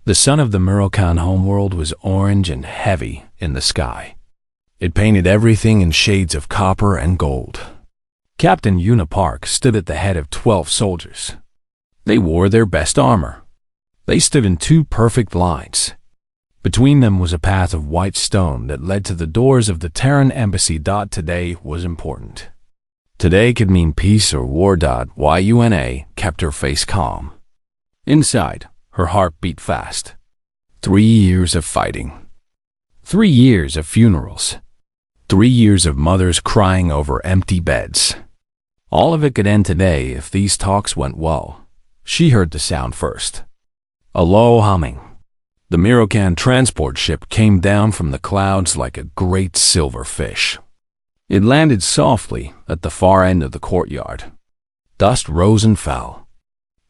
The sun of the Murokan homeworld was orange and heavy in the sky. It painted everything in shades of copper and gold. Captain Yuna Park stood at the head of 12 soldiers. They wore their best armor. They stood in 2 perfect lines. Between them was a path of white stone that led to the doors of the Terran embassy. Today was important. Today could mean peace or war. Yuna kept her face calm. Inside, her heart beat fast. 3 years of fighting. 3 years of funerals. 3 years of mothers crying over empty beds. All of it could end today if these talks went well. She heard the sound first. A low humming. The Murokan transport ship came down from the clouds like a great silver fish. It landed softly at the far end of the courtyard. Dust rose and fell.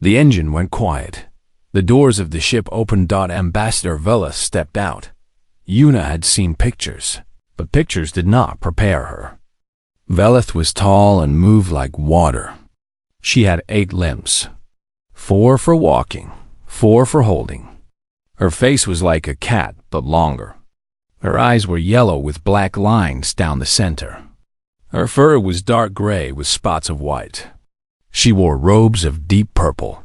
The engine went quiet. The doors of the ship opened. Ambassador Vela stepped out. Yuna had seen pictures, but pictures did not prepare her. Velith was tall and moved like water. She had 8 limbs. 4 for walking, 4 for holding. Her face was like a cat, but longer. Her eyes were yellow with black lines down the center. Her fur was dark gray with spots of white. She wore robes of deep purple.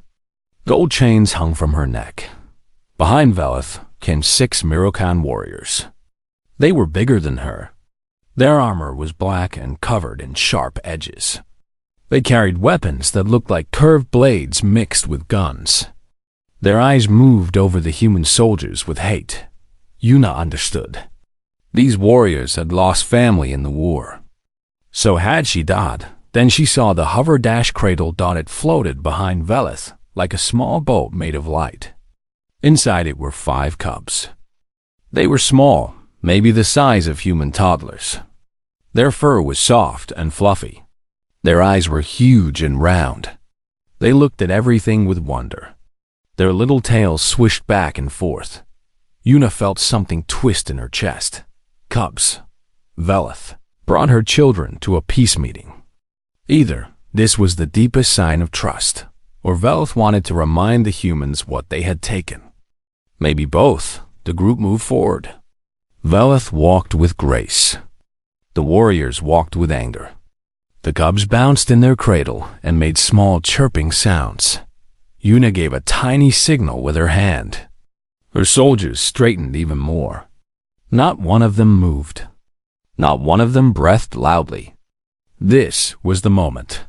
Gold chains hung from her neck. Behind Velith came 6 Murokan warriors. They were bigger than her. Their armor was black and covered in sharp edges. They carried weapons that looked like curved blades mixed with guns. Their eyes moved over the human soldiers with hate. Yuna understood. These warriors had lost family in the war. So had she died, then she saw the hover dash cradle. It floated behind Velith like a small boat made of light. Inside it were 5 cubs. They were small, maybe the size of human toddlers. Their fur was soft and fluffy. Their eyes were huge and round. They looked at everything with wonder. Their little tails swished back and forth. Yuna felt something twist in her chest. Cubs. Velith brought her children to a peace meeting. Either this was the deepest sign of trust, or Velith wanted to remind the humans what they had taken. Maybe both. The group moved forward. Velith walked with grace. The warriors walked with anger. The cubs bounced in their cradle and made small chirping sounds. Yuna gave a tiny signal with her hand. Her soldiers straightened even more. Not one of them moved. Not one of them breathed loudly. This was the moment.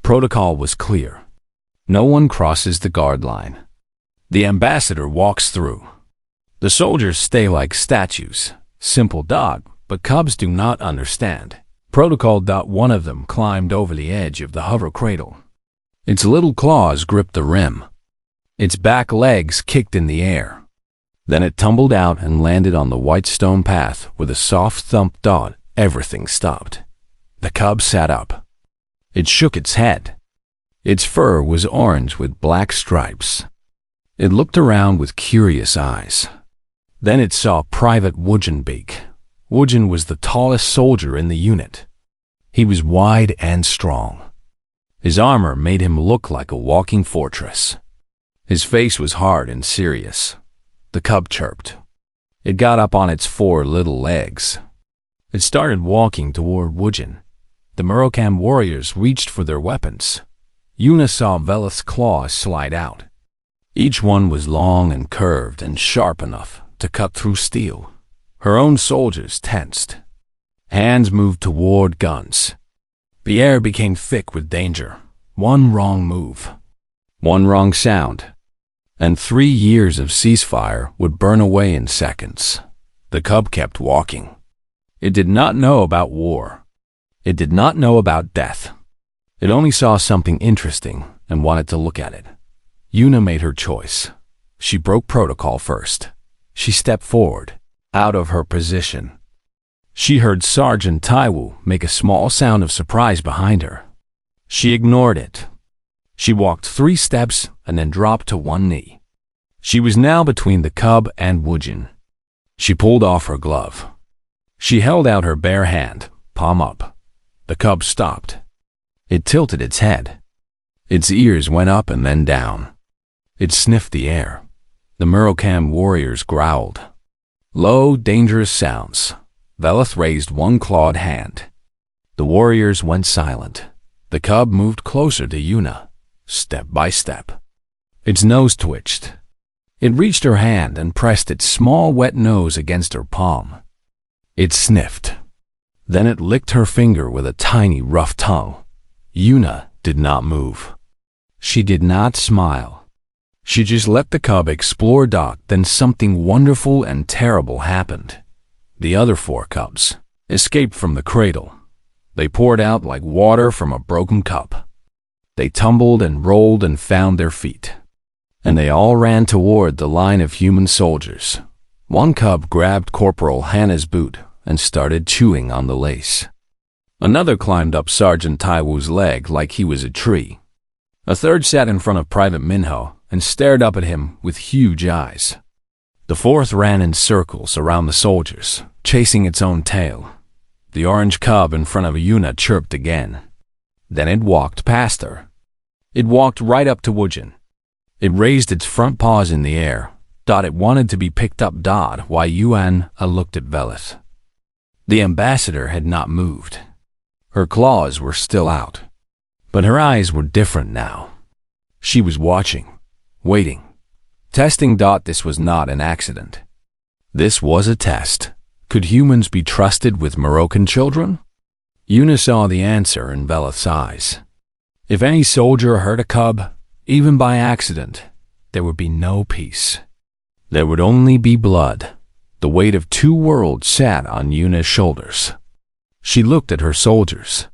Protocol was clear. No one crosses the guard line. The ambassador walks through. The soldiers stay like statues. Simple dog, but cubs do not understand. Protocol. One of them climbed over the edge of the hover cradle. Its little claws gripped the rim. Its back legs kicked in the air. Then it tumbled out and landed on the white stone path with a soft thump. Everything stopped. The cub sat up. It shook its head. Its fur was orange with black stripes. It looked around with curious eyes. Then it saw Private Wujinbeek. Wujin was the tallest soldier in the unit. He was wide and strong. His armor made him look like a walking fortress. His face was hard and serious. The cub chirped. It got up on its 4 little legs. It started walking toward Wujin. The Murokan warriors reached for their weapons. Yuna saw Velith's claws slide out. Each one was long and curved and sharp enough to cut through steel. Her own soldiers tensed. Hands moved toward guns. The air became thick with danger. One wrong move. One wrong sound. And 3 years of ceasefire would burn away in seconds. The cub kept walking. It did not know about war. It did not know about death. It only saw something interesting and wanted to look at it. Yuna made her choice. She broke protocol first. She stepped forward, out of her position. She heard Sergeant Taiwu make a small sound of surprise behind her. She ignored it. She walked 3 steps and then dropped to 1 knee. She was now between the cub and Wujin. She pulled off her glove. She held out her bare hand, palm up. The cub stopped. It tilted its head. Its ears went up and then down. It sniffed the air. The Murokam warriors growled. Low, dangerous sounds. Velith raised one clawed hand. The warriors went silent. The cub moved closer to Yuna, step by step. Its nose twitched. It reached her hand and pressed its small wet nose against her palm. It sniffed. Then it licked her finger with a tiny rough tongue. Yuna did not move. She did not smile. She just let the cub explore. Then something wonderful and terrible happened. The other 4 cubs escaped from the cradle. They poured out like water from a broken cup. They tumbled and rolled and found their feet. And they all ran toward the line of human soldiers. One cub grabbed Corporal Hannah's boot and started chewing on the lace. Another climbed up Sergeant Taiwu's leg like he was a tree. A third sat in front of Private Minho and stared up at him with huge eyes. The 4th ran in circles around the soldiers, chasing its own tail. The orange cub in front of Yuna chirped again. Then it walked past her. It walked right up to Wujin. It raised its front paws in the air. It wanted to be picked up. While Yuan looked at Velith. The ambassador had not moved. Her claws were still out. But her eyes were different now. She was watching, waiting, testing. This was not an accident. This was a test. Could humans be trusted with Moroccan children? Yuna saw the answer in Velith's eyes. If any soldier hurt a cub, even by accident, there would be no peace. There would only be blood. The weight of 2 worlds sat on Yuna's shoulders. She looked at her soldiers.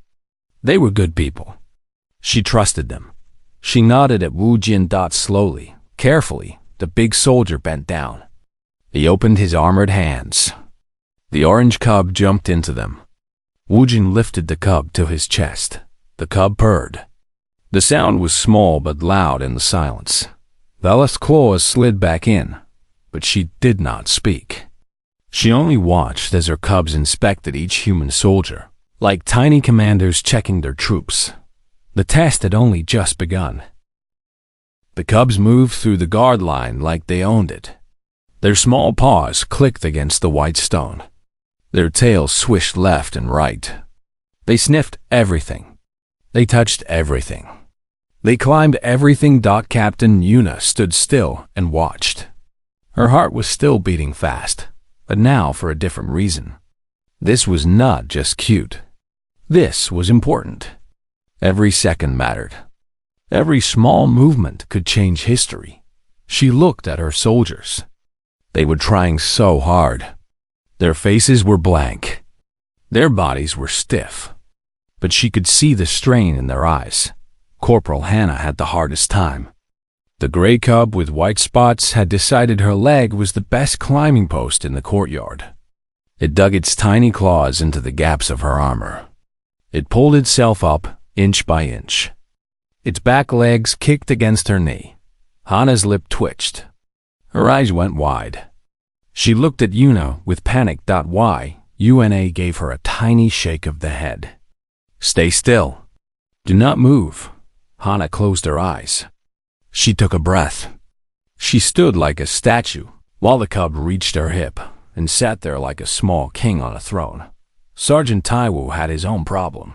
They were good people. She trusted them. She nodded at Wu Jin. Slowly, carefully, the big soldier bent down. He opened his armored hands. The orange cub jumped into them. Wu Jin lifted the cub to his chest. The cub purred. The sound was small but loud in the silence. Velith's claws slid back in, but she did not speak. She only watched as her cubs inspected each human soldier, like tiny commanders checking their troops. The test had only just begun. The cubs moved through the guard line like they owned it. Their small paws clicked against the white stone. Their tails swished left and right. They sniffed everything. They touched everything. They climbed everything. Captain Yuna stood still and watched. Her heart was still beating fast, but now for a different reason. This was not just cute. This was important. Every second mattered. Every small movement could change history. She looked at her soldiers. They were trying so hard. Their faces were blank. Their bodies were stiff. But she could see the strain in their eyes. Corporal Hannah had the hardest time. The gray cub with white spots had decided her leg was the best climbing post in the courtyard. It dug its tiny claws into the gaps of her armor. It pulled itself up inch by inch. Its back legs kicked against her knee. Hannah's lip twitched. Her eyes went wide. She looked at Yuna with panic. Una gave her a tiny shake of the head. Stay still. Do not move. Hannah closed her eyes. She took a breath. She stood like a statue, while the cub reached her hip and sat there like a small king on a throne. Sergeant Taiwu had his own problem.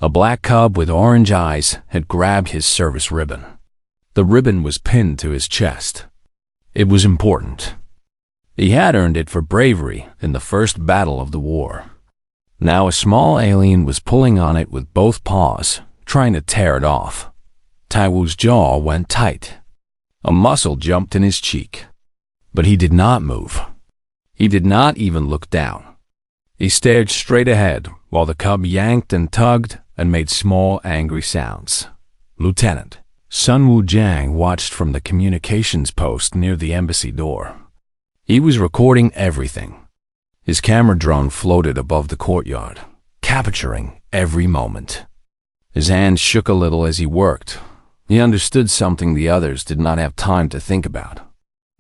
A black cub with orange eyes had grabbed his service ribbon. The ribbon was pinned to his chest. It was important. He had earned it for bravery in the first battle of the war. Now a small alien was pulling on it with both paws, trying to tear it off. Taiwu's jaw went tight. A muscle jumped in his cheek. But he did not move. He did not even look down. He stared straight ahead while the cub yanked and tugged and made small, angry sounds. Lieutenant Sun Wujiang watched from the communications post near the embassy door. He was recording everything. His camera drone floated above the courtyard, capturing every moment. His hands shook a little as he worked. He understood something the others did not have time to think about.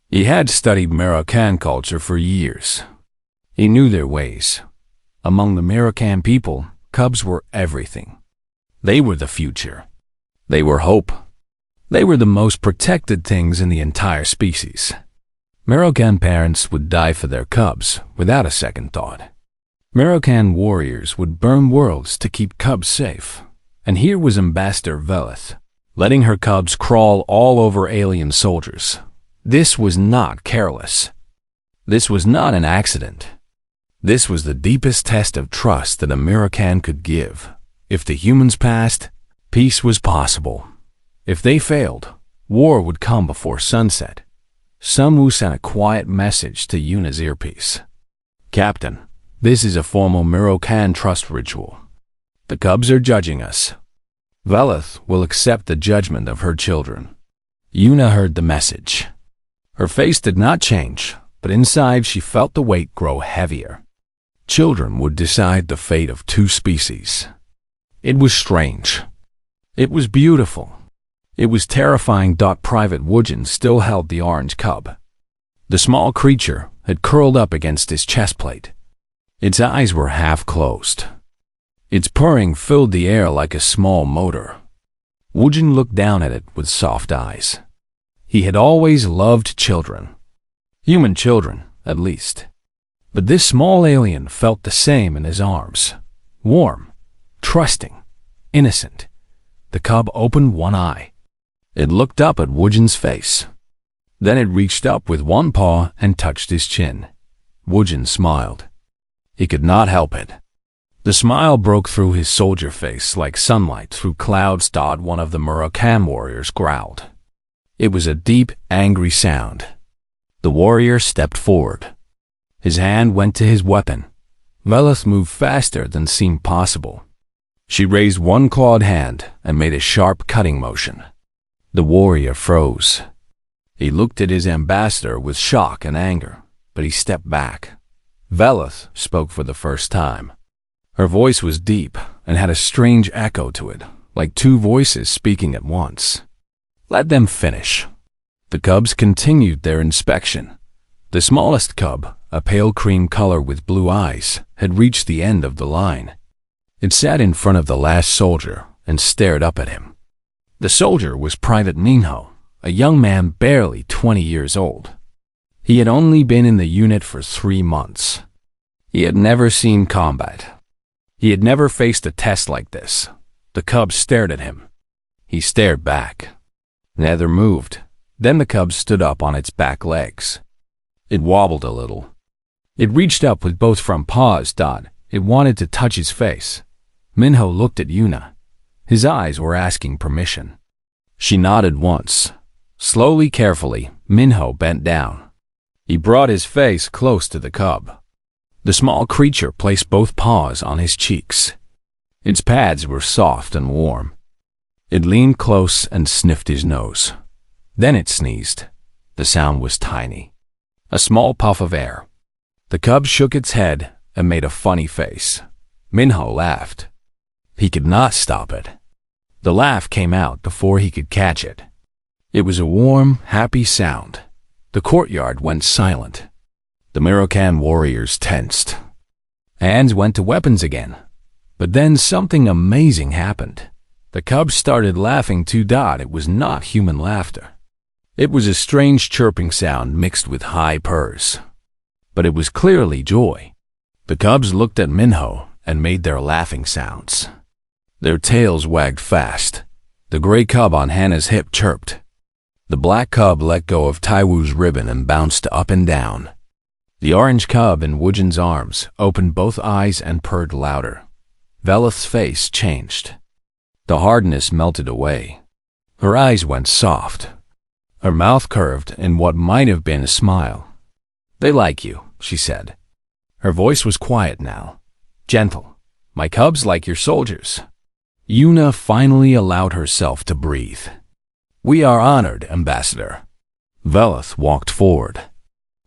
He had studied Moroccan culture for years. He knew their ways. Among the Moroccan people, cubs were everything. They were the future. They were hope. They were the most protected things in the entire species. Merokan parents would die for their cubs without a second thought. Merokan warriors would burn worlds to keep cubs safe. And here was Ambassador Velith, letting her cubs crawl all over alien soldiers. This was not careless. This was not an accident. This was the deepest test of trust that a Merokan could give. If the humans passed, peace was possible. If they failed, war would come before sunset. Samu sent a quiet message to Yuna's earpiece. "Captain, this is a formal Merokan trust ritual. The cubs are judging us. Velith will accept the judgment of her children." Yuna heard the message. Her face did not change, but inside she felt the weight grow heavier. Children would decide the fate of two species. It was strange. It was beautiful. It was terrifying. Private Wujin still held the orange cub. The small creature had curled up against his chest plate. Its eyes were half closed. Its purring filled the air like a small motor. Wujin looked down at it with soft eyes. He had always loved children. Human children, at least. But this small alien felt the same in his arms. Warm, trusting, innocent. The cub opened one eye. It looked up at Wujin's face. Then it reached up with one paw and touched his chin. Wujin smiled. He could not help it. The smile broke through his soldier face like sunlight through clouds. One of the Merokan warriors growled. It was a deep, angry sound. The warrior stepped forward. His hand went to his weapon. Velith moved faster than seemed possible. She raised one clawed hand and made a sharp cutting motion. The warrior froze. He looked at his ambassador with shock and anger, but he stepped back. Velith spoke for the first time. Her voice was deep and had a strange echo to it, like two voices speaking at once. "Let them finish." The cubs continued their inspection. The smallest cub, a pale cream color with blue eyes, had reached the end of the line. It sat in front of the last soldier and stared up at him. The soldier was Private Minho, a young man barely 20 years old. He had only been in the unit for 3 months. He had never seen combat. He had never faced a test like this. The cub stared at him. He stared back. Neither moved. Then the cub stood up on its back legs. It wobbled a little. It reached up with both front paws. It wanted to touch his face. Minho looked at Yuna. His eyes were asking permission. She nodded once. Slowly, carefully, Minho bent down. He brought his face close to the cub. The small creature placed both paws on his cheeks. Its pads were soft and warm. It leaned close and sniffed his nose. Then it sneezed. The sound was tiny. A small puff of air. The cub shook its head and made a funny face. Minho laughed. He could not stop it. The laugh came out before he could catch it. It was a warm, happy sound. The courtyard went silent. The Merokan warriors tensed. Hands went to weapons again. But then something amazing happened. The cub started laughing too. It was not human laughter. It was a strange chirping sound mixed with high purrs. But it was clearly joy. The cubs looked at Minho and made their laughing sounds. Their tails wagged fast. The gray cub on Hannah's hip chirped. The black cub let go of Taiwu's ribbon and bounced up and down. The orange cub in Wujin's arms opened both eyes and purred louder. Velith's face changed. The hardness melted away. Her eyes went soft. Her mouth curved in what might have been a smile. "They like you," she said. Her voice was quiet now, gentle. "My cubs like your soldiers." Yuna finally allowed herself to breathe. "We are honored, Ambassador." Velith walked forward.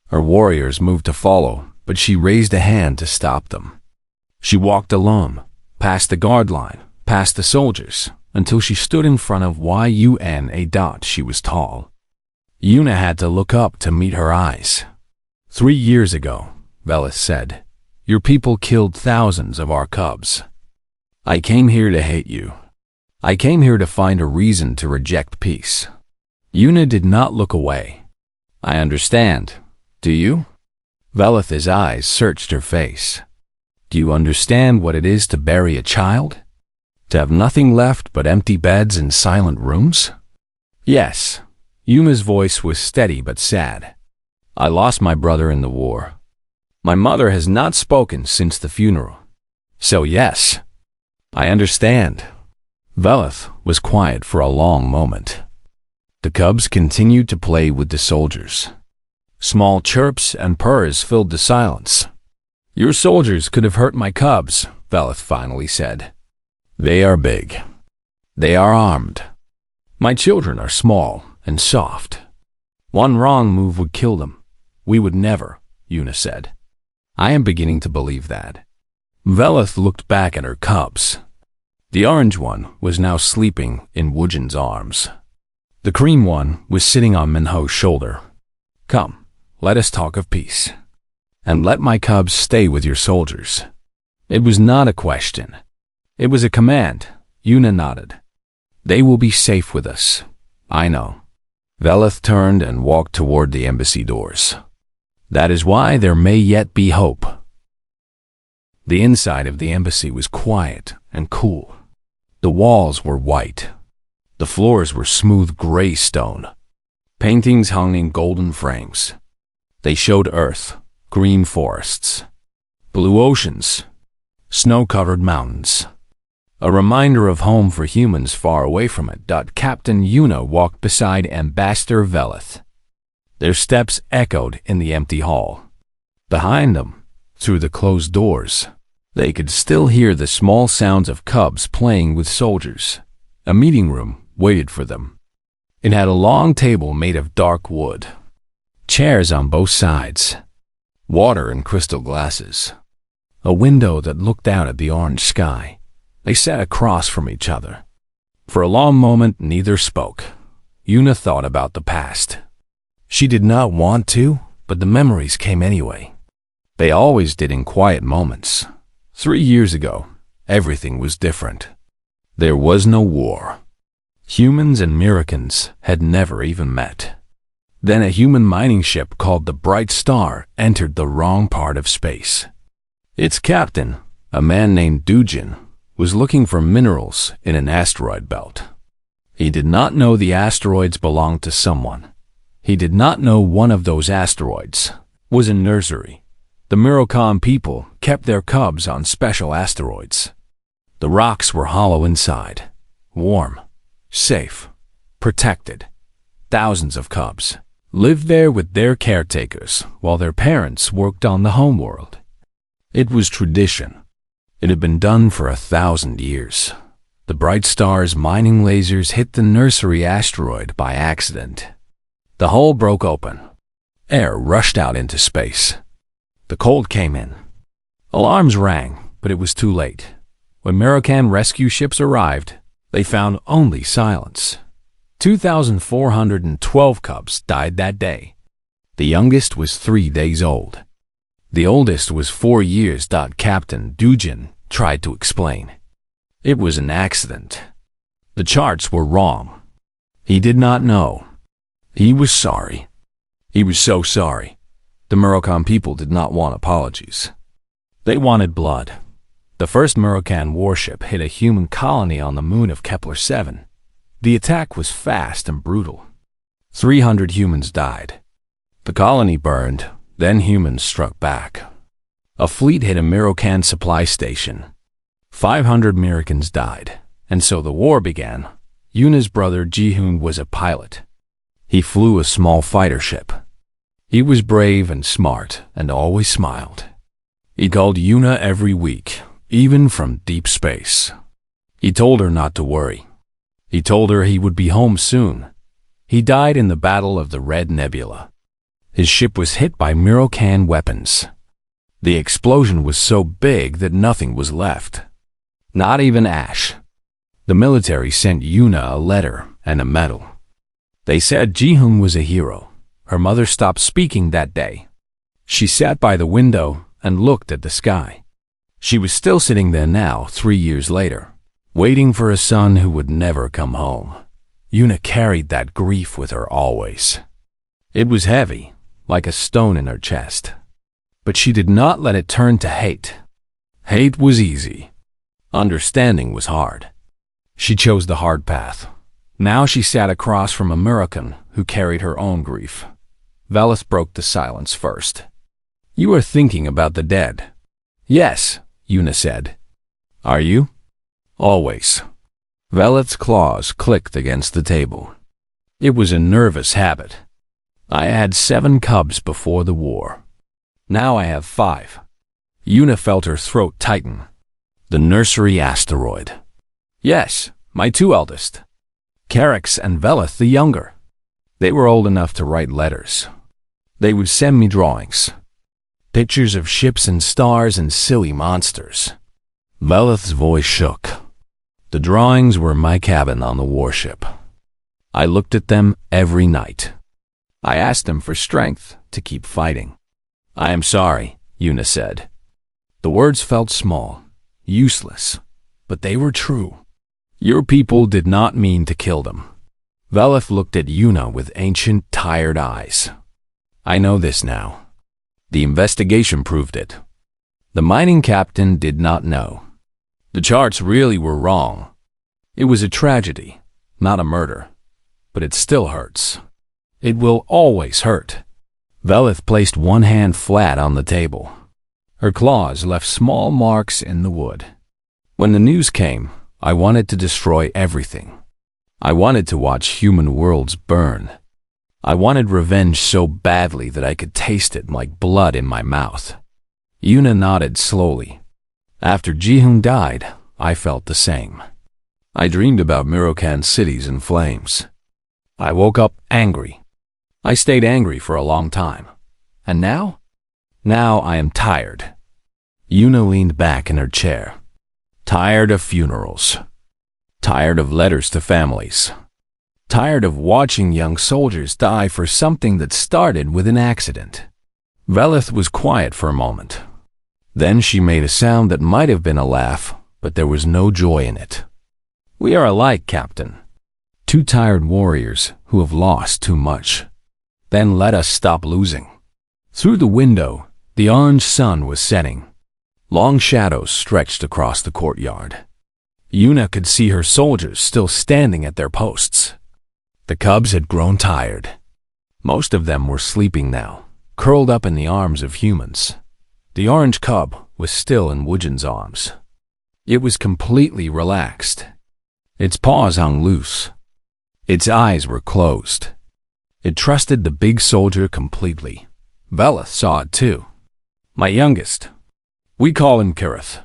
Her warriors moved to follow, but she raised a hand to stop them. She walked alone, past the guard line, past the soldiers, until she stood in front of Yuna. She was tall. Yuna had to look up to meet her eyes. 3 years ago, Velith said, your people killed thousands of our cubs. I came here to hate you. I came here to find a reason to reject peace. Yuna did not look away. I understand, Do you? Velith's eyes searched her face. Do you understand what it is to bury a child? To have nothing left but empty beds and silent rooms? Yes. Yuna's voice was steady but sad. I lost my brother in the war. My mother has not spoken since the funeral. So yes, I understand. Velith was quiet for a long moment. The cubs continued to play with the soldiers. Small chirps and purrs filled the silence. Your soldiers could have hurt my cubs, Velith finally said. They are big. They are armed. My children are small and soft. One wrong move would kill them. We would never, Yuna said. I am beginning to believe that. Velith looked back at her cubs. The orange one was now sleeping in Wujin's arms. The cream one was sitting on Minho's shoulder. Come. Let us talk of peace. And let my cubs stay with your soldiers. It was not a question. It was a command. Yuna nodded. They will be safe with us. I know. Velith turned and walked toward the embassy doors. That is why there may yet be hope. The inside of the embassy was quiet and cool. The walls were white. The floors were smooth gray stone. Paintings hung in golden frames. They showed earth, green forests, blue oceans, snow-covered mountains. A reminder of home for humans far away from it. Captain Yuna walked beside Ambassador Velith. Their steps echoed in the empty hall. Behind them, through the closed doors, they could still hear the small sounds of cubs playing with soldiers. A meeting room waited for them. It had a long table made of dark wood. Chairs on both sides, water in crystal glasses, a window that looked out at the orange sky. They sat across from each other. For a long moment, neither spoke. Yuna thought about the past. She did not want to, but the memories came anyway. They always did in quiet moments. 3 years ago, everything was different. There was no war. Humans and Miracans had never even met. Then a human mining ship called the Bright Star entered the wrong part of space. Its captain, a man named Dujin, was looking for minerals in an asteroid belt. He did not know the asteroids belonged to someone. He did not know one of those asteroids was a nursery. The Mirocom people kept their cubs on special asteroids. The rocks were hollow inside, warm, safe, protected. Thousands of cubs lived there with their caretakers while their parents worked on the homeworld. It was tradition. It had been done for 1,000 years. The Bright Star's mining lasers hit the nursery asteroid by accident. The hole broke open. Air rushed out into space. The cold came in. Alarms rang, but it was too late. When Mirocan rescue ships arrived, they found only silence. 2,412 cubs died that day. The youngest was 3 days old. The oldest was 4 years. Captain Dujin tried to explain. It was an accident. The charts were wrong. He did not know. He was sorry. He was so sorry. The Mirocom people did not want apologies. They wanted blood. The first Mirocan warship hit a human colony on the moon of Kepler-7. The attack was fast and brutal. 300 humans died. The colony burned, then humans struck back. A fleet hit a Mirocan supply station. 500 Miracans died, and so the war began. Yuna's brother Jihun was a pilot. He flew a small fighter ship. He was brave and smart and always smiled. He called Yuna every week, even from deep space. He told her not to worry. He told her he would be home soon. He died in the Battle of the Red Nebula. His ship was hit by Mirocan weapons. The explosion was so big that nothing was left. Not even ash. The military sent Yuna a letter and a medal. They said Jihun was a hero. Her mother stopped speaking that day. She sat by the window and looked at the sky. She was still sitting there now, 3 years later, waiting for a son who would never come home. Yuna carried that grief with her always. It was heavy, like a stone in her chest. But she did not let it turn to hate. Hate was easy. Understanding was hard. She chose the hard path. Now she sat across from a American who carried her own grief. Velith broke the silence first. "You are thinking about the dead." "Yes," Una said. "Are you?" "Always." Velith's claws clicked against the table. It was a nervous habit. I had 7 cubs before the war. Now I have 5. Una felt her throat tighten. "The nursery asteroid." "Yes, my 2 eldest. Carix and Velith the younger. They were old enough to write letters. They would send me drawings. Pictures of ships and stars and silly monsters." Velith's voice shook. "The drawings were my cabin on the warship. I looked at them every night. I asked them for strength to keep fighting." "I am sorry," Una said. The words felt small, useless, but they were true. "Your people did not mean to kill them." Velith looked at Una with ancient, tired eyes. "I know this now. The investigation proved it. The mining captain did not know. The charts really were wrong. It was a tragedy, not a murder. But it still hurts. It will always hurt." Velith placed one hand flat on the table. Her claws left small marks in the wood. "When the news came, I wanted to destroy everything. I wanted to watch human worlds burn. I wanted revenge so badly that I could taste it like blood in my mouth." Una nodded slowly. "After Jihun died, I felt the same. I dreamed about Mirokan cities in flames. I woke up angry. I stayed angry for a long time. And now? Now I am tired." Una leaned back in her chair. "Tired of funerals. Tired of letters to families. Tired of watching young soldiers die for something that started with an accident." Velith was quiet for a moment. Then she made a sound that might have been a laugh, but there was no joy in it. "We are alike, Captain. 2 tired warriors who have lost too much. Then let us stop losing." Through the window, the orange sun was setting. Long shadows stretched across the courtyard. Una could see her soldiers still standing at their posts. The cubs had grown tired. Most of them were sleeping now, curled up in the arms of humans. The orange cub was still in Wujin's arms. It was completely relaxed. Its paws hung loose. Its eyes were closed. It trusted the big soldier completely. Velith saw it too. "My youngest. We call him Kirith.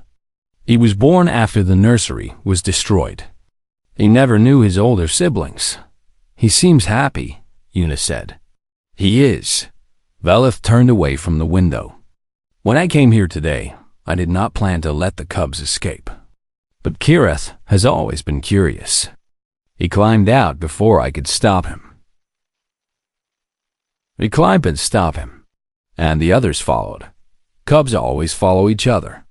He was born after the nursery was destroyed. He never knew his older siblings. He seems happy," Una said. "He is." Velith turned away from the window. "When I came here today, I did not plan to let the cubs escape. But Kirith has always been curious. He climbed out before I could stop him. He climbed and stopped him, and the others followed. Cubs always follow each other."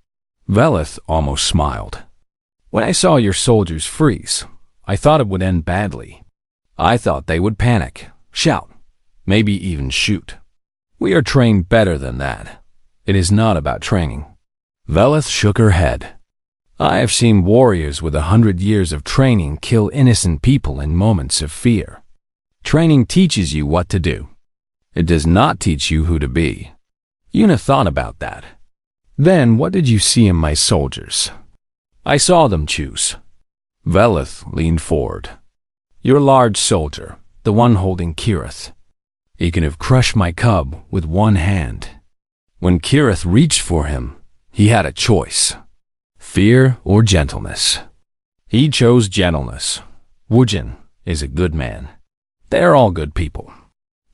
Velith almost smiled. "When I saw your soldiers freeze, I thought it would end badly. I thought they would panic, shout, maybe even shoot. We are trained better than that. It is not about training." Velith shook her head. "I have seen warriors with 100 years of training kill innocent people in moments of fear. Training teaches you what to do. It does not teach you who to be." Una thought about that. "Then what did you see in my soldiers?" "I saw them choose." Velith leaned forward. "Your large soldier, the one holding Kirith. He could have crushed my cub with one hand. When Kirith reached for him, he had a choice. Fear or gentleness. He chose gentleness. Wujin is a good man. They are all good people."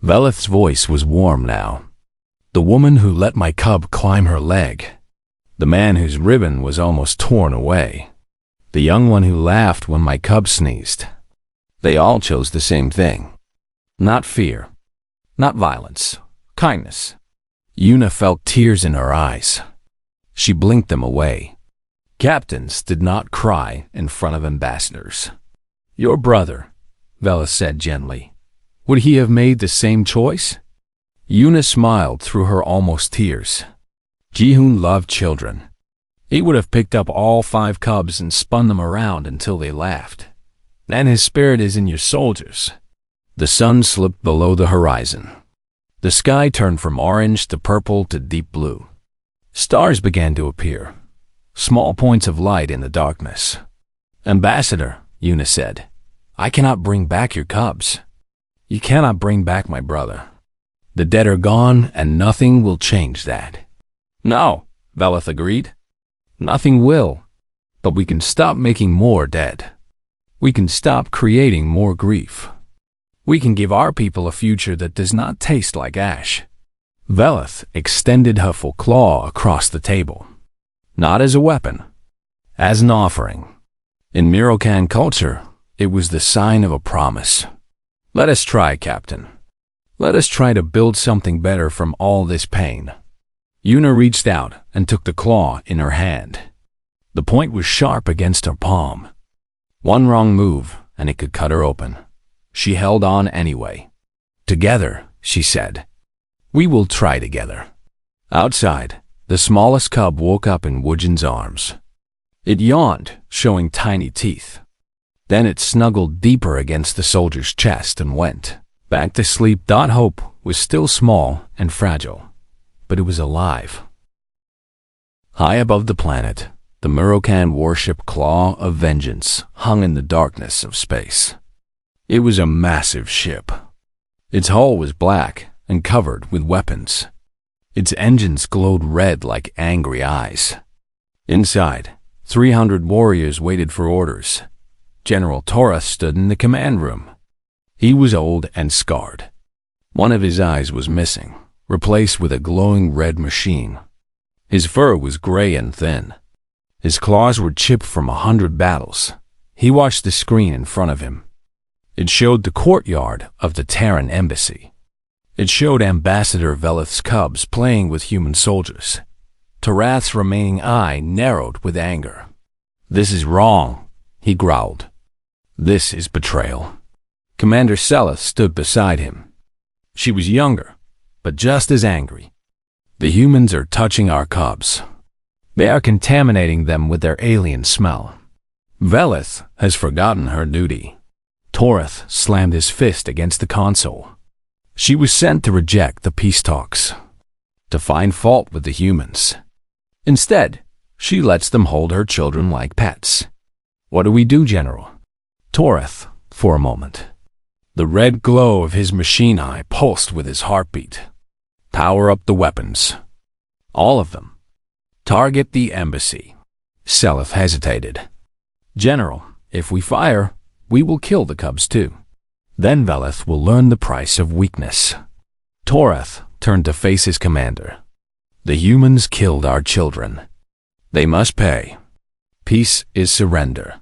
Velith's voice was warm now. "The woman who let my cub climb her leg. The man whose ribbon was almost torn away. The young one who laughed when my cub sneezed. They all chose the same thing. Not fear. Not violence. Kindness." Una felt tears in her eyes. She blinked them away. Captains did not cry in front of ambassadors. "Your brother," Velith said gently. "Would he have made the same choice?" Yuna smiled through her almost tears. Ji-hoon loved children. He would have picked up all 5 cubs and spun them around until they laughed. And his spirit is in your soldiers. The sun slipped below the horizon. The sky turned from orange to purple to deep blue. Stars began to appear, small points of light in the darkness. Ambassador, Yuna said, I cannot bring back your cubs. You cannot bring back my brother. The dead are gone, and nothing will change that. No, Veleth agreed. Nothing will. But we can stop making more dead. We can stop creating more grief. We can give our people a future that does not taste like ash. Veleth extended her full claw across the table. Not as a weapon, as an offering. In Mirokan culture, it was the sign of a promise. Let us try, Captain. Let us try to build something better from all this pain. Yuna reached out and took the claw in her hand. The point was sharp against her palm. One wrong move, and it could cut her open. She held on anyway. Together, she said. We will try together. Outside, the smallest cub woke up in Woojin's arms. It yawned, showing tiny teeth. Then it snuggled deeper against the soldier's chest and went back to sleep. Hope was still small and fragile, but it was alive. High above the planet, the Mirokan warship Claw of Vengeance hung in the darkness of space. It was a massive ship. Its hull was black and covered with weapons. Its engines glowed red like angry eyes. Inside, 300 warriors waited for orders. General Torres stood in the command room. He was old and scarred. One of his eyes was missing, replaced with a glowing red machine. His fur was gray and thin. His claws were chipped from 100 battles. He watched the screen in front of him. It showed the courtyard of the Terran embassy. It showed Ambassador Veleth's cubs playing with human soldiers. Tarath's remaining eye narrowed with anger. This is wrong, he growled. This is betrayal. Commander Seleth stood beside him. She was younger, but just as angry. The humans are touching our cubs. They are contaminating them with their alien smell. Veleth has forgotten her duty. Toreth slammed his fist against the console. She was sent to reject the peace talks, to find fault with the humans. Instead, she lets them hold her children like pets. What do we do, General? Toreth, for a moment. The red glow of his machine eye pulsed with his heartbeat. Power up the weapons. All of them. Target the embassy. Seleth hesitated. General, if we fire, we will kill the cubs too. Then Veleth will learn the price of weakness. Toreth turned to face his commander. The humans killed our children. They must pay. Peace is surrender.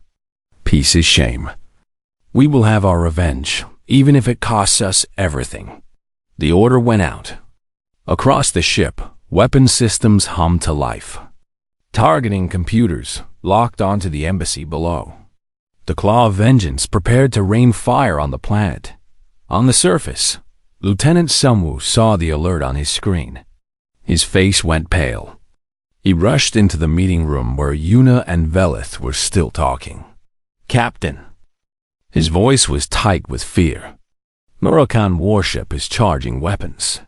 Peace is shame. We will have our revenge, even if it costs us everything. The order went out. Across the ship, weapon systems hummed to life. Targeting computers locked onto the embassy below. The Claw of Vengeance prepared to rain fire on the planet. On the surface, Lieutenant Sumwu saw the alert on his screen. His face went pale. He rushed into the meeting room where Yuna and Veleth were still talking. Captain. His voice was tight with fear. Mirokan warship is charging weapons.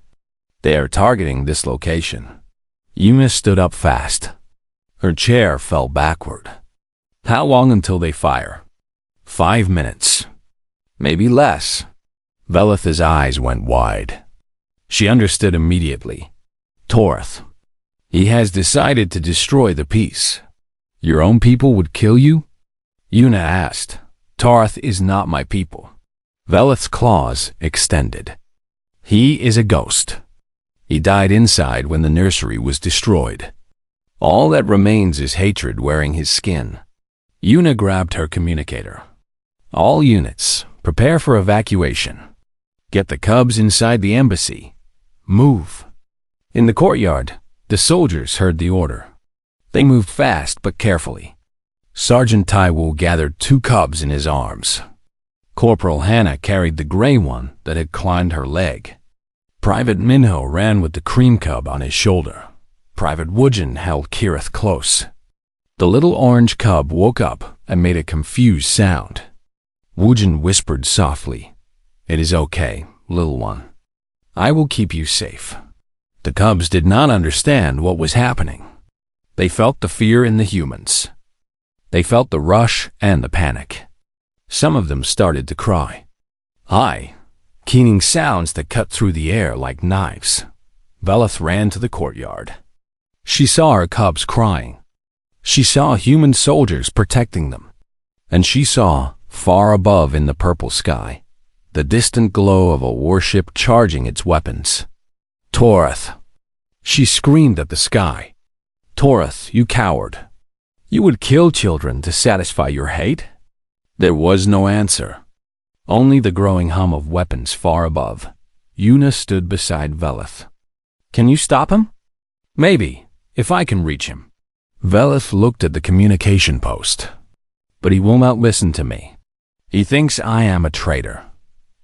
They are targeting this location. Yuna stood up fast. Her chair fell backward. How long until they fire? 5 minutes. Maybe less. Veleth's eyes went wide. She understood immediately. Toreth. He has decided to destroy the peace. Your own people would kill you? Yuna asked. Toreth is not my people. Veleth's claws extended. He is a ghost. He died inside when the nursery was destroyed. All that remains is hatred wearing his skin. Yuna grabbed her communicator. All units, prepare for evacuation. Get the cubs inside the embassy. Move. In the courtyard, the soldiers heard the order. They moved fast but carefully. Sergeant Taiwu gathered 2 cubs in his arms. Corporal Hannah carried the gray one that had climbed her leg. Private Minho ran with the cream cub on his shoulder. Private Woojin held Kirith close. The little orange cub woke up and made a confused sound. Woojin whispered softly, "It is okay, little one. I will keep you safe." The cubs did not understand what was happening. They felt the fear in the humans. They felt the rush and the panic. Some of them started to cry. High, keening sounds that cut through the air like knives. Velith ran to the courtyard. She saw her cubs crying. She saw human soldiers protecting them. And she saw, far above in the purple sky, the distant glow of a warship charging its weapons. "Torith!" She screamed at the sky. "Torith, you coward! You would kill children to satisfy your hate?" There was no answer. Only the growing hum of weapons far above. Yuna stood beside Velith. "Can you stop him?" "Maybe, if I can reach him." Velith looked at the communication post. "But he will not listen to me. He thinks I am a traitor.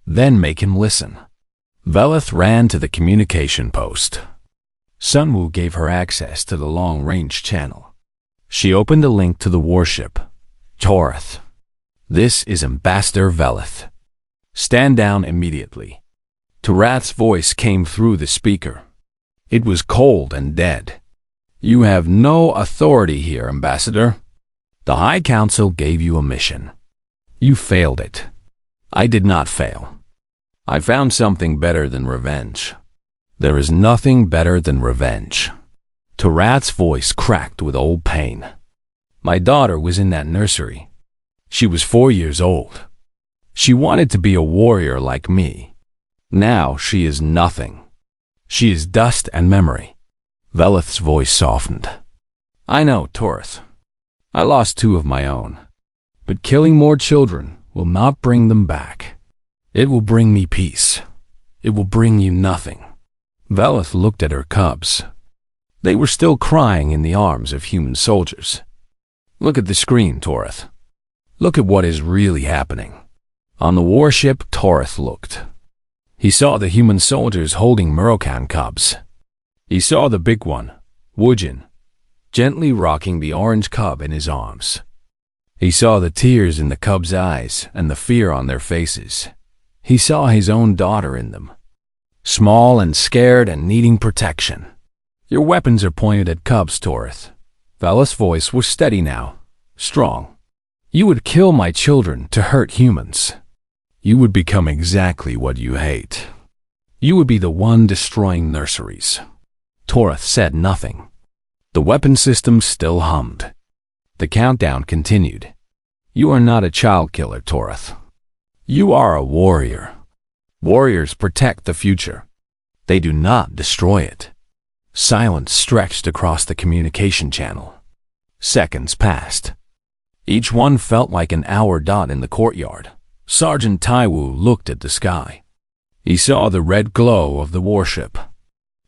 Then make him listen." Velith ran to the communication post. Sunwoo gave her access to the long-range channel. She opened a link to the warship. "Torith, this is Ambassador Velith. Stand down immediately." Turath's voice came through the speaker. It was cold and dead. "You have no authority here, Ambassador. The High Council gave you a mission. You failed it. I did not fail. I found something better than revenge. There is nothing better than revenge." Turath's voice cracked with old pain. "My daughter was in that nursery. She was 4 years old. She wanted to be a warrior like me. Now she is nothing. She is dust and memory." Velith's voice softened. "I know, Torith. I lost 2 of my own. But killing more children will not bring them back. It will bring me peace. It will bring you nothing." Velith looked at her cubs. They were still crying in the arms of human soldiers. "Look at the screen, Torith. Look at what is really happening." On the warship, Torith looked. He saw the human soldiers holding Murokan cubs. He saw the big one, Woojin, gently rocking the orange cub in his arms. He saw the tears in the cubs' eyes and the fear on their faces. He saw his own daughter in them, small and scared and needing protection. "Your weapons are pointed at cubs, Torith." Velith's voice was steady now, strong. "You would kill my children to hurt humans. You would become exactly what you hate. You would be the one destroying nurseries." Torith said nothing. The weapon system still hummed. The countdown continued. "You are not a child killer, Torith. You are a warrior. Warriors protect the future. They do not destroy it." Silence stretched across the communication channel. Seconds passed. Each one felt like an hour dot in the courtyard. Sergeant Taiwu looked at the sky. He saw the red glow of the warship.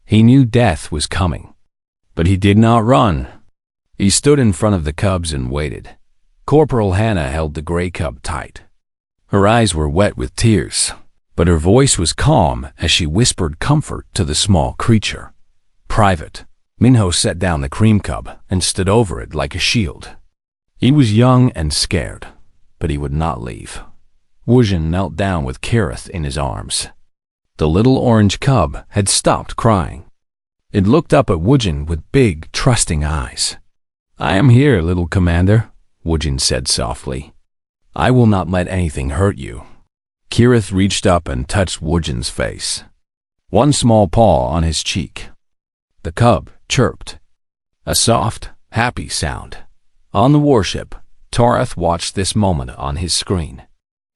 He knew death was coming. But he did not run. He stood in front of the cubs and waited. Corporal Hannah held the gray cub tight. Her eyes were wet with tears, but her voice was calm as she whispered comfort to the small creature. "Private." Minho set down the cream cub and stood over it like a shield. He was young and scared, but he would not leave. Woojin knelt down with Kirith in his arms. The little orange cub had stopped crying. It looked up at Woojin with big, trusting eyes. "I am here, little commander," Woojin said softly. "I will not let anything hurt you." Kirith reached up and touched Woojin's face. One small paw on his cheek. The cub chirped. A soft, happy sound. On the warship, Torith watched this moment on his screen.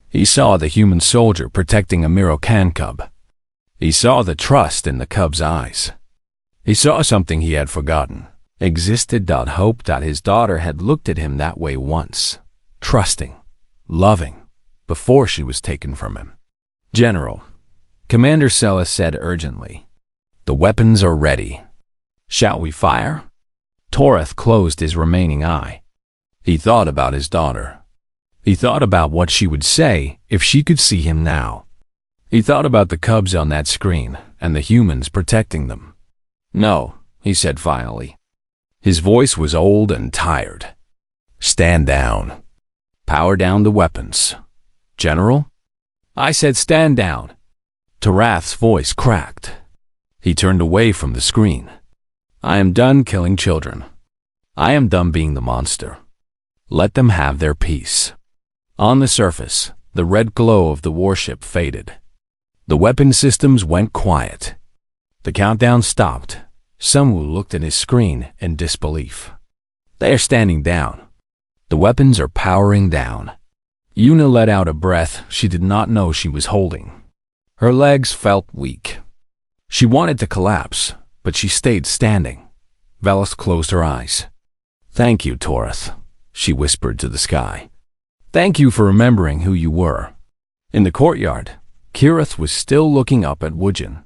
He saw the human soldier protecting a Murokan cub. He saw the trust in the cub's eyes. He saw something he had forgotten. Existed. Hope that his daughter had looked at him that way once. Trusting, loving, before she was taken from him. "General," Commander Celis said urgently, "the weapons are ready. Shall we fire?" Torith closed his remaining eye. He thought about his daughter. He thought about what she would say if she could see him now. He thought about the cubs on that screen and the humans protecting them. "No," he said finally. His voice was old and tired. "Stand down. Power down the weapons." "General?" I said, "Stand down." Tarath's voice cracked. He turned away from the screen. "I am done killing children. I am done being the monster. Let them have their peace." On the surface, the red glow of the warship faded. The weapon systems went quiet. The countdown stopped. Sunwoo looked at his screen in disbelief. "They are standing down. The weapons are powering down." Yuna let out a breath she did not know she was holding. Her legs felt weak. She wanted to collapse, but she stayed standing. Velis closed her eyes. "Thank you, Torath," she whispered to the sky. "Thank you for remembering who you were." In the courtyard, Kirith was still looking up at Woojin.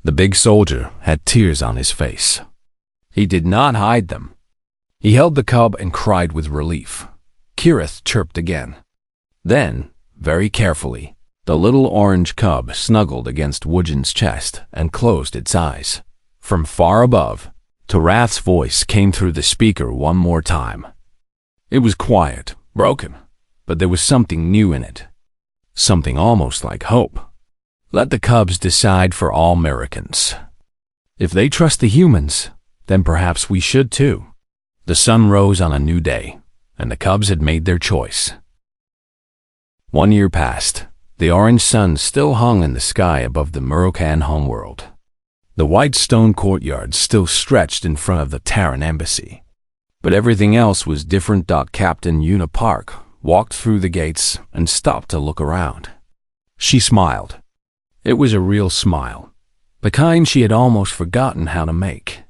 The big soldier had tears on his face. He did not hide them. He held the cub and cried with relief. Kirith chirped again. Then, very carefully, the little orange cub snuggled against Woojin's chest and closed its eyes. From far above, Tarath's voice came through the speaker one more time. It was quiet, broken, but there was something new in it. Something almost like hope. "Let the cubs decide for all Americans. If they trust the humans, then perhaps we should too." The sun rose on a new day, and the cubs had made their choice. 1 year passed. The orange sun still hung in the sky above the Murokan homeworld. The white stone courtyard still stretched in front of the Terran embassy. But everything else was different. Captain Yuna Park walked through the gates and stopped to look around. She smiled. It was a real smile, the kind she had almost forgotten how to make.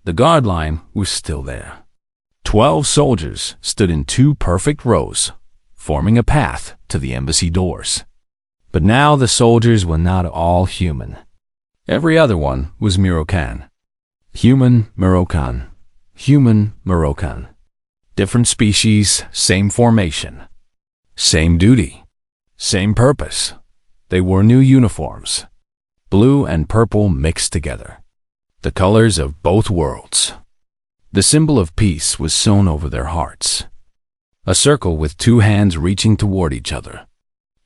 The guard line was still there. 12 soldiers stood in 2 perfect rows, forming a path to the embassy doors. But now the soldiers were not all human. Every other one was Murokan. Human Murokan. Human Murokan. Different species, same formation. Same duty. Same purpose. They wore new uniforms. Blue and purple mixed together. The colors of both worlds. The symbol of peace was sewn over their hearts. A circle with 2 hands reaching toward each other.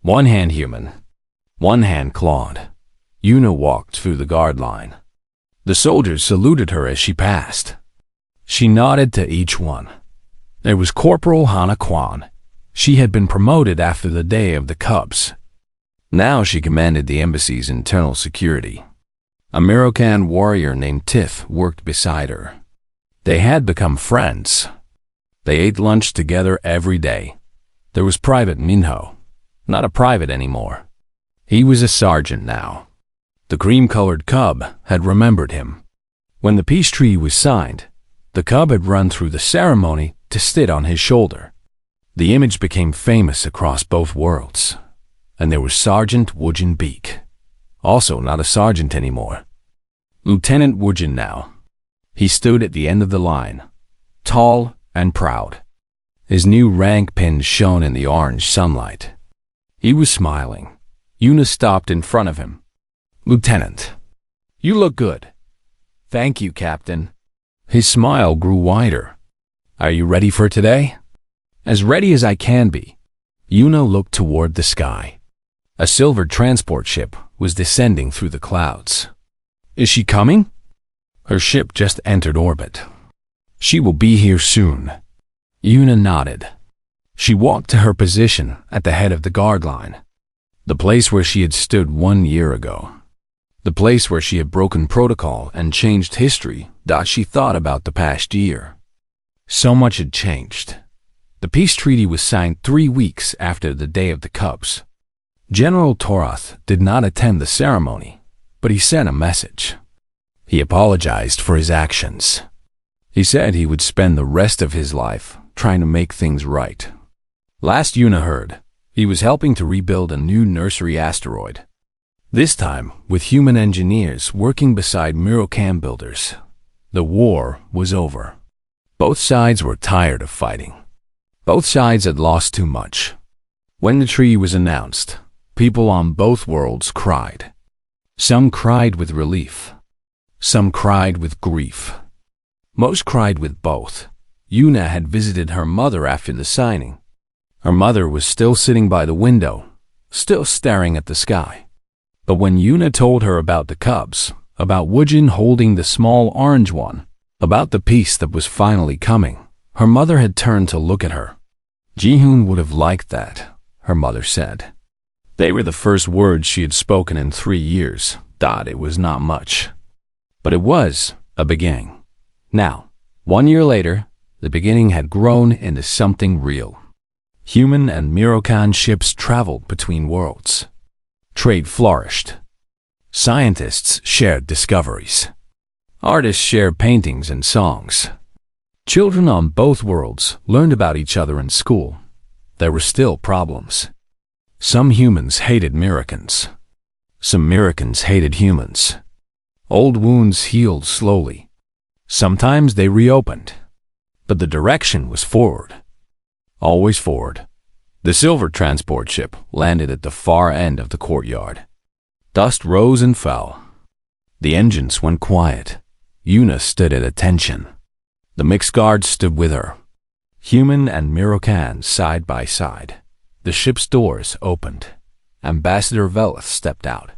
One hand human, one hand clawed. Yuna walked through the guard line. The soldiers saluted her as she passed. She nodded to each one. There was Corporal Hana Kwan. She had been promoted after the day of the Cubs. Now she commanded the embassy's internal security. A Murokan warrior named Tith worked beside her. They had become friends. They ate lunch together every day. There was Private Minho, not a private anymore. He was a sergeant now. The cream-colored cub had remembered him. When the peace treaty was signed, the cub had run through the ceremony to sit on his shoulder. The image became famous across both worlds. And there was Sergeant Woojin Beak, also not a sergeant anymore. Lieutenant Woojin now. He stood at the end of the line, tall and proud. His new rank pin shone in the orange sunlight. He was smiling. Yuna stopped in front of him. "Lieutenant, you look good." "Thank you, Captain." His smile grew wider. "Are you ready for today?" "As ready as I can be." Yuna looked toward the sky. A silver transport ship was descending through the clouds. "Is she coming?" "Her ship just entered orbit. She will be here soon." Yuna nodded. She walked to her position at the head of the guard line. The place where she had stood 1 year ago. The place where she had broken protocol and changed history. She thought about the past year. So much had changed. The peace treaty was signed 3 weeks after the day of the Cubs. General Torath did not attend the ceremony, but he sent a message. He apologized for his actions. He said he would spend the rest of his life trying to make things right. Last Yuna heard, he was helping to rebuild a new nursery asteroid. This time with human engineers working beside Murokan builders. The war was over. Both sides were tired of fighting. Both sides had lost too much. When the treaty was announced, people on both worlds cried. Some cried with relief. Some cried with grief. Most cried with both. Yuna had visited her mother after the signing. Her mother was still sitting by the window, still staring at the sky. But when Yuna told her about the cubs, about Woojin holding the small orange one, about the peace that was finally coming, her mother had turned to look at her. Jihoon would have liked that, her mother said. They were the first words she had spoken in 3 years. It was not much. But it was a beginning. Now, 1 year later, the beginning had grown into something real. Human and Mirokan ships traveled between worlds. Trade flourished. Scientists shared discoveries. Artists shared paintings and songs. Children on both worlds learned about each other in school. There were still problems. Some humans hated Mirokans. Some Mirokans hated humans. Old wounds healed slowly. Sometimes they reopened. But the direction was forward. Always forward. The silver transport ship landed at the far end of the courtyard. Dust rose and fell. The engines went quiet. Yuna stood at attention. The mixed guards stood with her. Human and Mirokan side by side. The ship's doors opened. Ambassador Velith stepped out.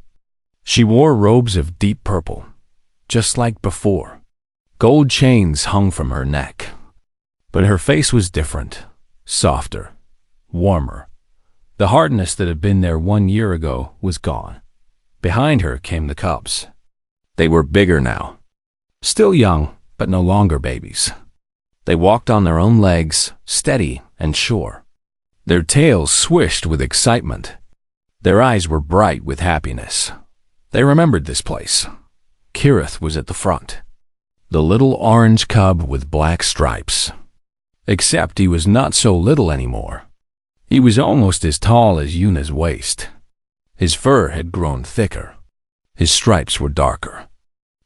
She wore robes of deep purple, just like before. Gold chains hung from her neck. But her face was different, softer, warmer. The hardness that had been there 1 year ago was gone. Behind her came the cubs. They were bigger now. Still young, but no longer babies. They walked on their own legs, steady and sure. Their tails swished with excitement. Their eyes were bright with happiness. They remembered this place. Kirith was at the front. The little orange cub with black stripes. Except he was not so little anymore. He was almost as tall as Yuna's waist. His fur had grown thicker. His stripes were darker.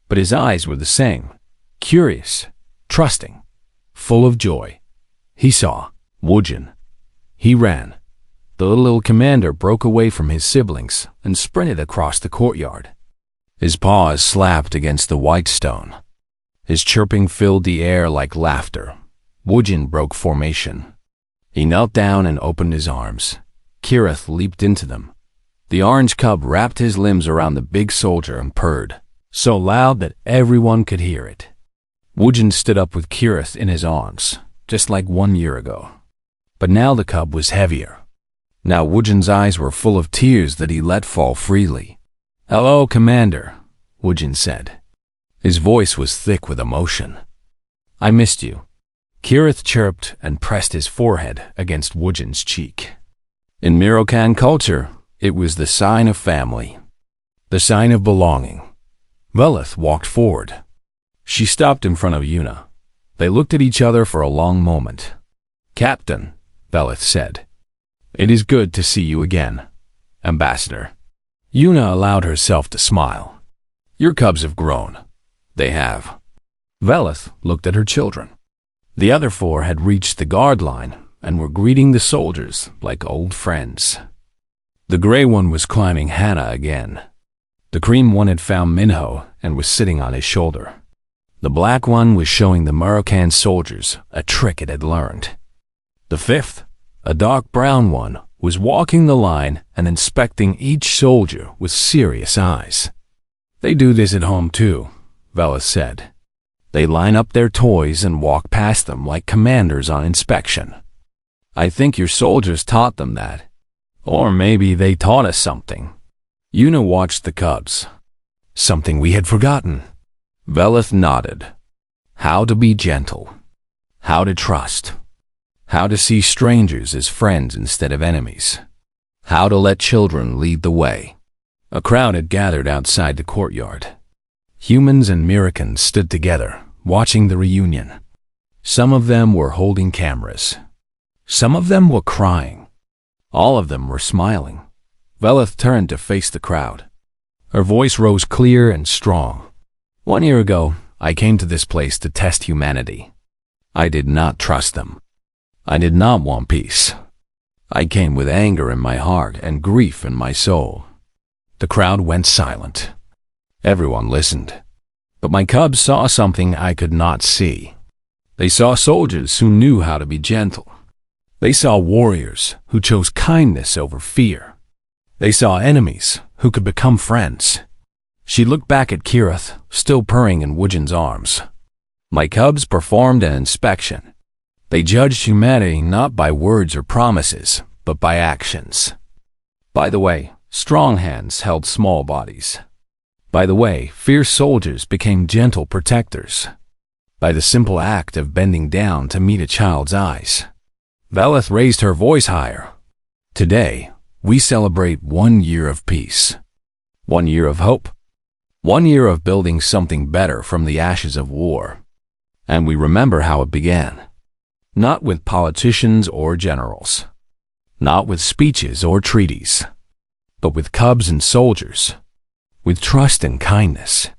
But his eyes were the same, curious, trusting, full of joy. He saw Woojin. He ran. The little commander broke away from his siblings and sprinted across the courtyard. His paws slapped against the white stone. His chirping filled the air like laughter. Woojin broke formation. He knelt down and opened his arms. Kirith leaped into them. The orange cub wrapped his limbs around the big soldier and purred, so loud that everyone could hear it. Woojin stood up with Kirith in his arms, just like 1 year ago. But now the cub was heavier. Now Woojin's eyes were full of tears that he let fall freely. "Hello, Commander," Woojin said. His voice was thick with emotion. "I missed you." Kirith chirped and pressed his forehead against Woojin's cheek. In Mirokan culture, it was the sign of family, the sign of belonging. Velith walked forward. She stopped in front of Yuna. They looked at each other for a long moment. "Captain," Velith said, "it is good to see you again, Ambassador." Yuna allowed herself to smile. "Your cubs have grown." "They have." Velith looked at her children. The other 4 had reached the guard line and were greeting the soldiers like old friends. The gray one was climbing Hannah again. The cream one had found Minho and was sitting on his shoulder. The black one was showing the Mirokan soldiers a trick it had learned. The 5th, a dark brown one, was walking the line and inspecting each soldier with serious eyes. "They do this at home too," Velith said. "They line up their toys and walk past them like commanders on inspection. I think your soldiers taught them that. Or maybe they taught us something." Yuna watched the cubs. "Something we had forgotten." Velith nodded. "How to be gentle. How to trust. How to see strangers as friends instead of enemies. How to let children lead the way." A crowd had gathered outside the courtyard. Humans and Mirokans stood together, watching the reunion. Some of them were holding cameras. Some of them were crying. All of them were smiling. Velith turned to face the crowd. Her voice rose clear and strong. "1 year ago, I came to this place to test humanity. I did not trust them. I did not want peace. I came with anger in my heart and grief in my soul." The crowd went silent, Everyone listened. But my cubs saw something I could not see. They saw soldiers who knew how to be gentle. They saw warriors who chose kindness over fear. They saw enemies who could become friends. She looked back at Kirith, still purring in Wujin's arms. My cubs performed an inspection. They judged humanity not by words or promises, but by actions. By the way, strong hands held small bodies. By the way, fierce soldiers became gentle protectors. By the simple act of bending down to meet a child's eyes. Velith raised her voice higher. Today, we celebrate 1 year of peace. 1 year of hope. 1 year of building something better from the ashes of war. And we remember how it began. Not with politicians or generals. Not with speeches or treaties. But with cubs and soldiers. With trust and kindness.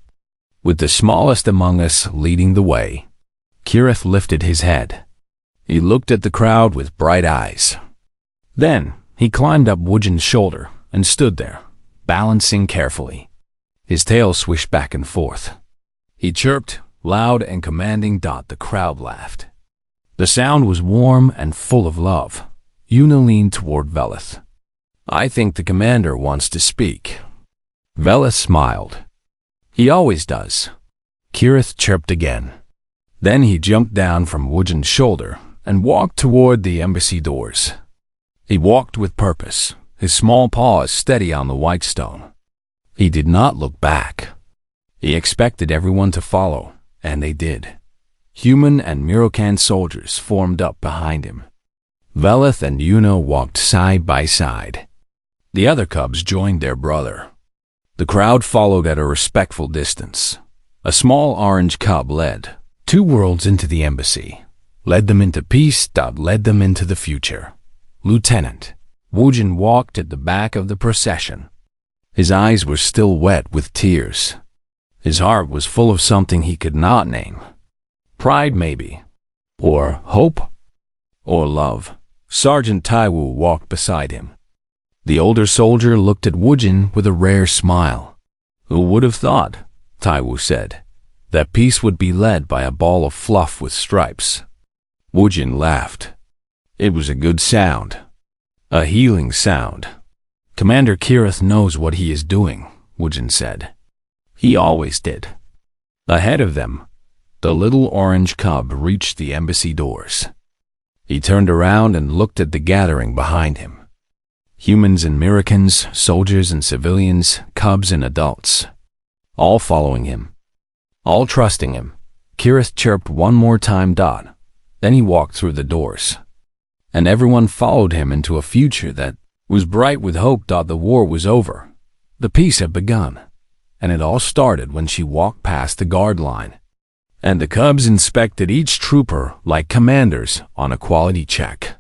With the smallest among us leading the way. Kirith lifted his head. He looked at the crowd with bright eyes. Then, he climbed up Wujin's shoulder and stood there, balancing carefully. His tail swished back and forth. He chirped, loud and commanding. The crowd laughed. The sound was warm and full of love. Yuna leaned toward Velith. I think the commander wants to speak. Velith smiled. He always does. Kirith chirped again. Then he jumped down from Wujin's shoulder and walked toward the embassy doors. He walked with purpose, his small paws steady on the white stone. He did not look back. He expected everyone to follow, and they did. Human and Mirocan soldiers formed up behind him. Velith and Yuna walked side by side. The other cubs joined their brother. The crowd followed at a respectful distance. A small orange cub led 2 worlds into the embassy, led them into peace. Led them into the future. Lieutenant Wujin walked at the back of the procession. His eyes were still wet with tears. His heart was full of something he could not name. Pride, maybe. Or hope. Or love. Sergeant Taiwu walked beside him. The older soldier looked at Wujin with a rare smile. Who would have thought, Taiwu said, that peace would be led by a ball of fluff with stripes? Wujin laughed. It was a good sound. A healing sound. Commander Kirith knows what he is doing, Wujin said. He always did. Ahead of them, the little orange cub reached the embassy doors. He turned around and looked at the gathering behind him. Humans and Miracans, soldiers and civilians, cubs and adults. All following him. All trusting him. Kirith chirped one more time. Then he walked through the doors. And everyone followed him into a future that was bright with hope. The war was over. The peace had begun. And it all started when she walked past the guard line. And the cubs inspected each trooper like commanders on a quality check.